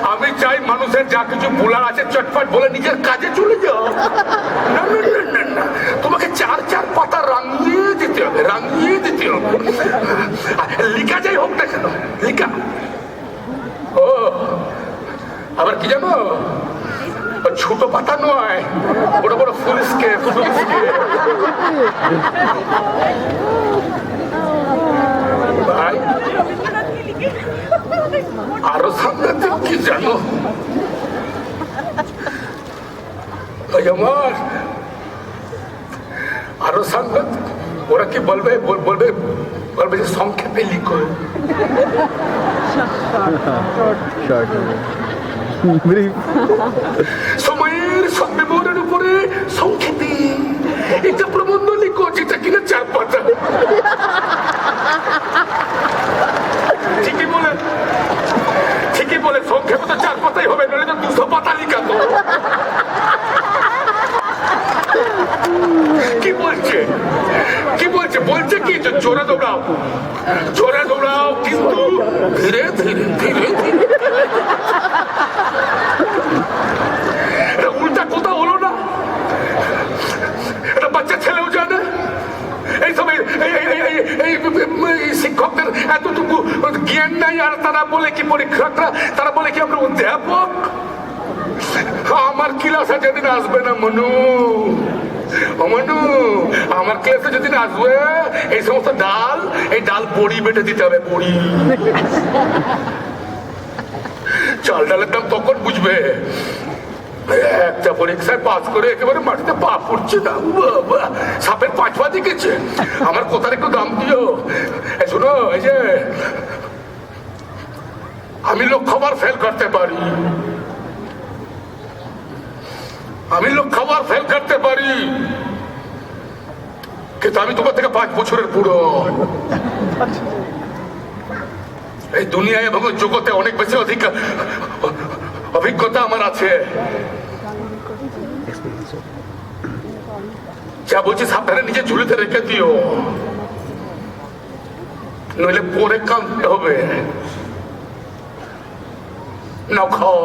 আমি চাই মানুষের যা কিছু বলার আছে চটপট বলে নিজের কাজে চলে যাও। না না না না না, তোমাকে চার চার পাতা রাঙিয়ে দিতে হবে, রাঙিয়ে দিতে হবে। লিখা যাই হোক না কেন, লিখা। ও আবার কি জানো, ছোট পাতা নয়, বড় বড় ফুলসকে ফুলসকে। ভাই আরো সাংঘাতিক কি জানো, আমার আরো সাংঘাতিক। ওরা কি বলবে, বলবে বলবে যে সংক্ষেপে লিখো। সময়ের সদ্ব্যবহারের উপরে সংক্ষেপে একটা প্রবন্ধ লিখো, যেটা কিনা 4 পাতা। ঠিকই বলে, ঠিকই বলে, সংক্ষেপে তো 4 পাতাই হবে, নইলে তো 200 পাতা লিখাতো। কি বলছে, কি বলছে, বলছে কি জোরে দৌড়াও, জোরে দৌড়াও, কিন্তু ধীরে ধীরে ধীরে ধীরে। উল্টা কথা হলো না, এটা বাচ্চা ছেলেও জানে। এই সময় শিক্ষকদের এতটুকু জ্ঞান নাই, আর তারা বলে কি পরীক্ষকরা, তারা বলে কি আমরা অধ্যাপক। আমার ক্লাসে যেদিন আসবে না মনু, মনু আমার ক্লাসে যেদিন আসবে, এই সমস্ত ডাল, এই ডাল বড়ি বেটে দিতে হবে, বড়ি। চাল ডালের দাম তখন বুঝবে। একটা পরীক্ষায় পাস করে একেবারে মাটিতে পা পড়ছে না, সাপের 5 পা দিকেছে। আমার কথার একটু দাম দিও। শোনো, এই যে আমি লক্ষ্যবার ফেল করতে পারি, আমি লক্ষ্যবার ফেল করতে পারি, কিন্তু আমি তোমার থেকে 5 বছরের বুড়ো। এই দুনিয়ায় এবং জগতে অনেক বেশি অভিজ্ঞতা আমার আছে। যা বলছি সাবধানে নিজে ঝুলিতে রেখে দিও, নইলে পরে কাঁদতে হবে। নাও খাও।